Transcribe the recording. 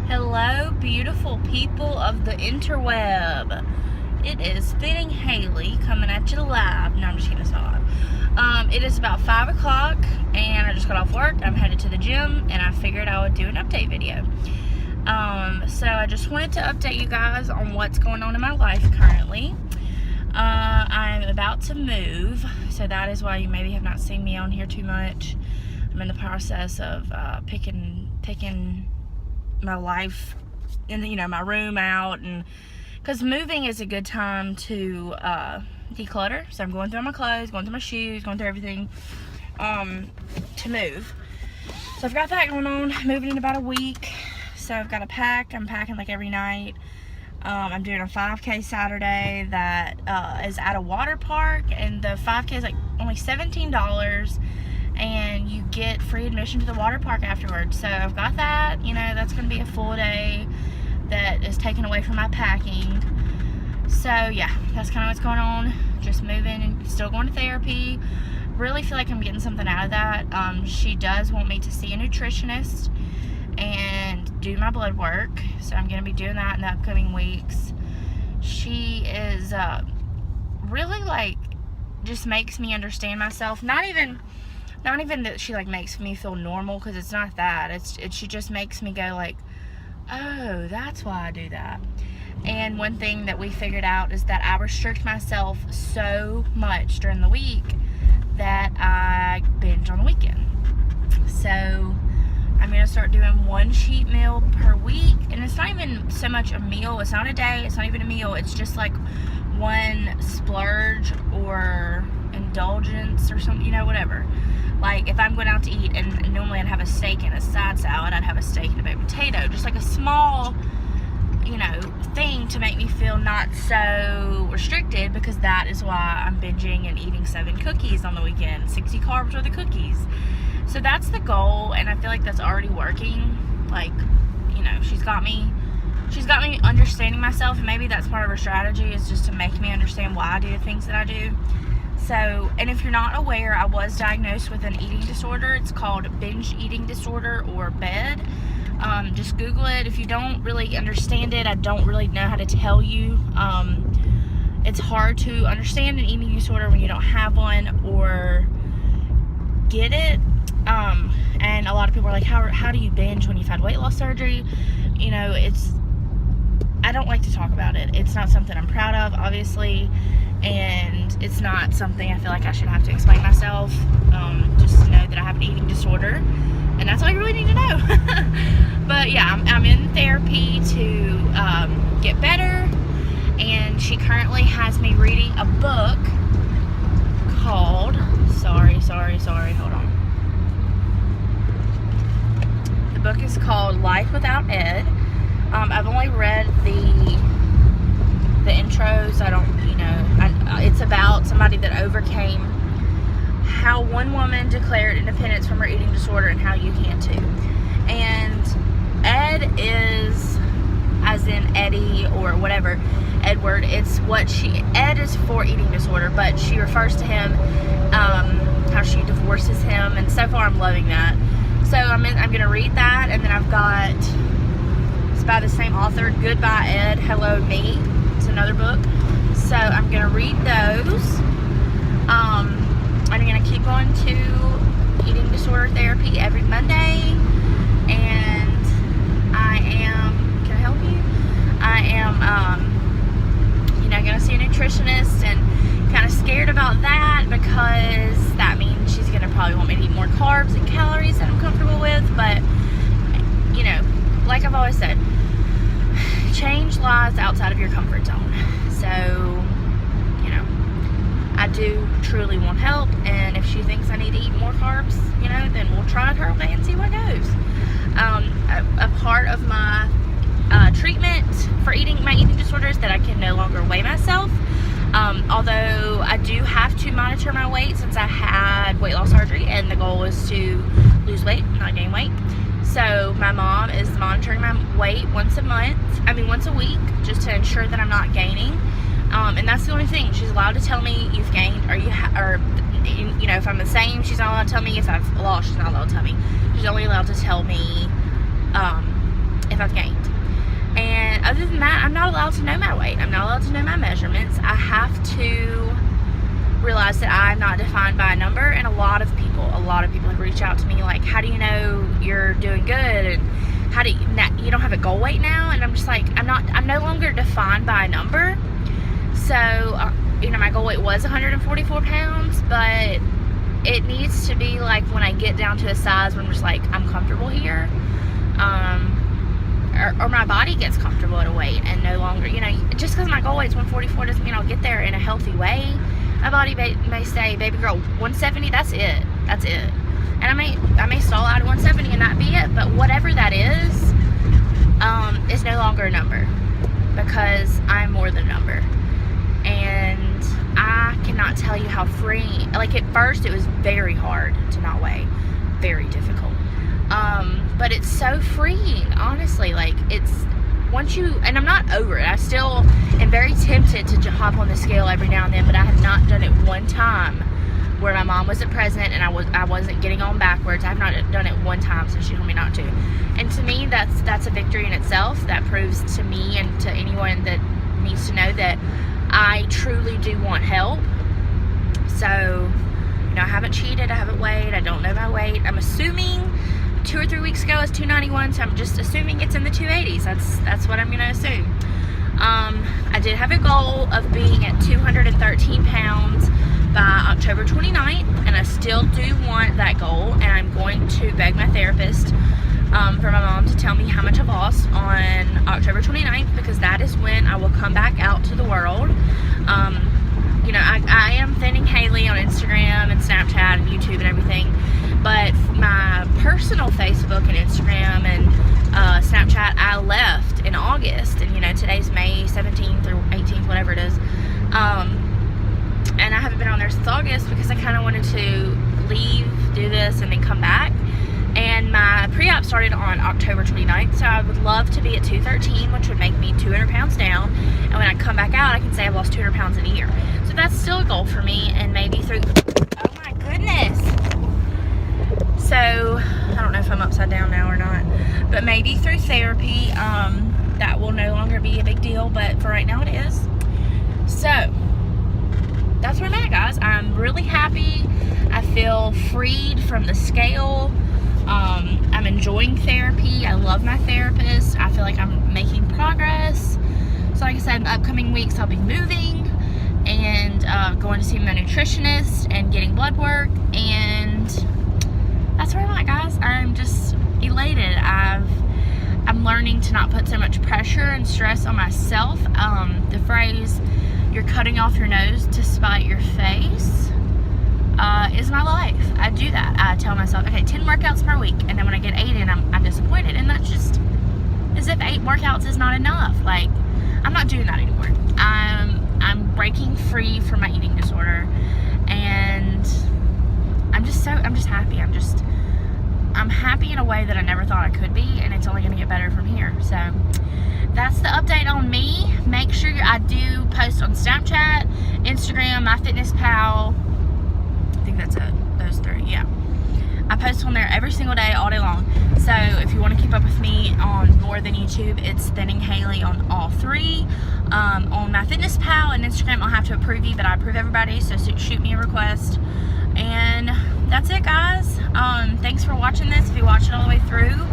Hello, beautiful people of the interweb. It is Fitting Haley coming at you live. No, I'm just kidding, it's not live. It is about 5 o'clock, and I just got off work. I'm headed to the gym, and I figured I would do an update video. So I just wanted to update you guys on what's going on in my life currently. I'm about to move, so that is why you maybe have not seen me on here too much. I'm in the process of picking my life and my room out, and because moving is a good time to declutter. So I'm going through my clothes, going through my shoes, going through everything to move. So I've got that going on. Moving in about a week, so I've got to pack. I'm packing like every night. I'm doing a 5K Saturday that is at a water park, and the 5K is like only $17, and you get free admission to the water park afterwards. So I've got that. That's going to be a full day that is taken away from my packing. So yeah, that's kind of what's going on. Just moving and still going to therapy. Really feel like I'm getting something out of that. She does want me to see a nutritionist and do my blood work, so I'm going to be doing that in the upcoming weeks. She is really just makes me understand myself. Not even that she makes me feel normal, because it's not that. She just makes me go oh, that's why I do that. And one thing that we figured out is that I restrict myself so much during the week that I binge on the weekend. So I'm going to start doing one cheat meal per week, and it's not even so much a meal. It's not a day. It's not even a meal. It's just one splurge or indulgence or something, whatever. If I'm going out to eat, and normally I'd have a steak and a side salad, I'd have a steak and a baked potato. Just a small, thing to make me feel not so restricted, because that is why I'm binging and eating 7 cookies on the weekend. 60 carbs worth of cookies. So that's the goal, and I feel like that's already working. She's got me understanding myself, and maybe that's part of her strategy, is just to make me understand why I do the things that I do. So, and if you're not aware, I was diagnosed with an eating disorder. It's called binge eating disorder, or BED. Just Google it. If you don't really understand it, I don't really know how to tell you. It's hard to understand an eating disorder when you don't have one or get it. And a lot of people are like, how do you binge when you've had weight loss surgery? I don't like to talk about it. It's not something I'm proud of, obviously, and it's not something I feel like I should have to explain myself. Just to know that I have an eating disorder, and that's all you really need to know. But yeah, I'm in therapy to get better, and she currently has me reading a book called, hold on. The book is called Life Without Ed. I've only read the intros. I don't, it's about somebody that overcame, how one woman declared independence from her eating disorder, and how you can too. And Ed is, as in Eddie or whatever, Edward. Ed is for eating disorder, but she refers to him, how she divorces him, and so far I'm loving that. So I'm going to read that, and then I've got, it's by the same author, Goodbye Ed, Hello Me. It's another book. So I'm going to read those. I'm going to keep going to eating disorder therapy every Monday, and can I help you? I am, going to see a nutritionist, and kind of scared about that, because that means she's going to probably want me to eat more carbs and calories that I'm comfortable with. But, like I've always said, change lies outside of your comfort zone. So, I do truly want help, and if she thinks I need to eat more carbs, then we'll try it her way and see what goes. A part of my treatment for my eating disorder is that I can no longer weigh myself. Although I do have to monitor my weight, since I had weight loss surgery, and the goal is to lose weight, not gain weight. So my mom is monitoring my weight once a week, just to ensure that I'm not gaining. And that's the only thing. She's allowed to tell me you've gained, or if I'm the same. She's not allowed to tell me if I've lost. She's not allowed to tell me. She's only allowed to tell me if if I've gained. And other than that, I'm not allowed to know my weight. I'm not allowed to know my measurements. I have to realize that I'm not defined by a number. And a lot of people have reached out to me like, how do you know you're doing good? And how do you don't have a goal weight now? And I'm just like, I'm no longer defined by a number. So, my goal weight was 144 pounds, but it needs to be like when I get down to a size where I'm just like, I'm comfortable here. Or my body gets comfortable at a weight and no longer, just because my goal weight is 144 doesn't mean I'll get there in a healthy way. My body may say, baby girl, 170, that's it. And I may stall out at 170 and that be it, but whatever that is no longer a number, because I'm more than a number. And I cannot tell you how freeing, like at first it was very hard to not weigh, very difficult. But it's so freeing, honestly. Like, it's once you, and I'm not over it. I still am very tempted to hop on the scale every now and then, but I have not done it one time where my mom wasn't present and I wasn't getting on backwards. I've not done it one time since she told me not to. And to me, that's a victory in itself. That proves to me and to anyone that needs to know that I truly do want help. So, I haven't cheated, I haven't weighed, I don't know my weight. I'm assuming 2 or 3 weeks ago it was 291, so I'm just assuming it's in the 280s. That's what I'm going to assume. I did have a goal of being at 213 pounds by October 29th, and I still do want that goal, and I'm going to beg my therapist for my mom to tell me how much I've lost on October 29th, because that is when I will come back out to the world. I am Thinning Haley on Instagram and Snapchat and YouTube and everything, but my personal Facebook and Instagram and Snapchat I left in August, and today's May 17th or 18th, whatever it is, and I haven't been on there since August because I kind of wanted to leave, do this, and then come back. And my pre-op started on October 29th, so I would love to be at 213, which would make me 200 pounds down. And when I come back out, I can say I've lost 200 pounds in a year. So that's still a goal for me, and maybe through, oh my goodness. So, I don't know if I'm upside down now or not, but maybe through therapy, that will no longer be a big deal, but for right now it is. So, that's where I'm at, guys. I'm really happy. I feel freed from the scale. I'm enjoying therapy. I love my therapist. I feel like I'm making progress. So like I said, in the upcoming weeks I'll be moving and going to see my nutritionist and getting blood work, and that's where I'm at, guys. I'm just elated. I'm learning to not put so much pressure and stress on myself. The phrase, you're cutting off your nose to spite your face, is my life. I do that. I tell myself, okay, 10 workouts per week, and then when I get 8 in, I'm disappointed, and that's just as if 8 workouts is not enough. Like, I'm not doing that anymore. I'm breaking free from my eating disorder, and I'm just happy. I'm happy in a way that I never thought I could be, and it's only going to get better from here. So that's the update on me. Make sure I do post on Snapchat, Instagram, MyFitnessPal. I think that's it. Those 3, yeah. I post on there every single day, all day long. So if you want to keep up with me on more than YouTube, it's Thinning Haley on all 3. On MyFitnessPal and Instagram, I'll have to approve you, but I approve everybody, so shoot me a request. And that's it, guys. Thanks for watching this. If you watched it all the way through,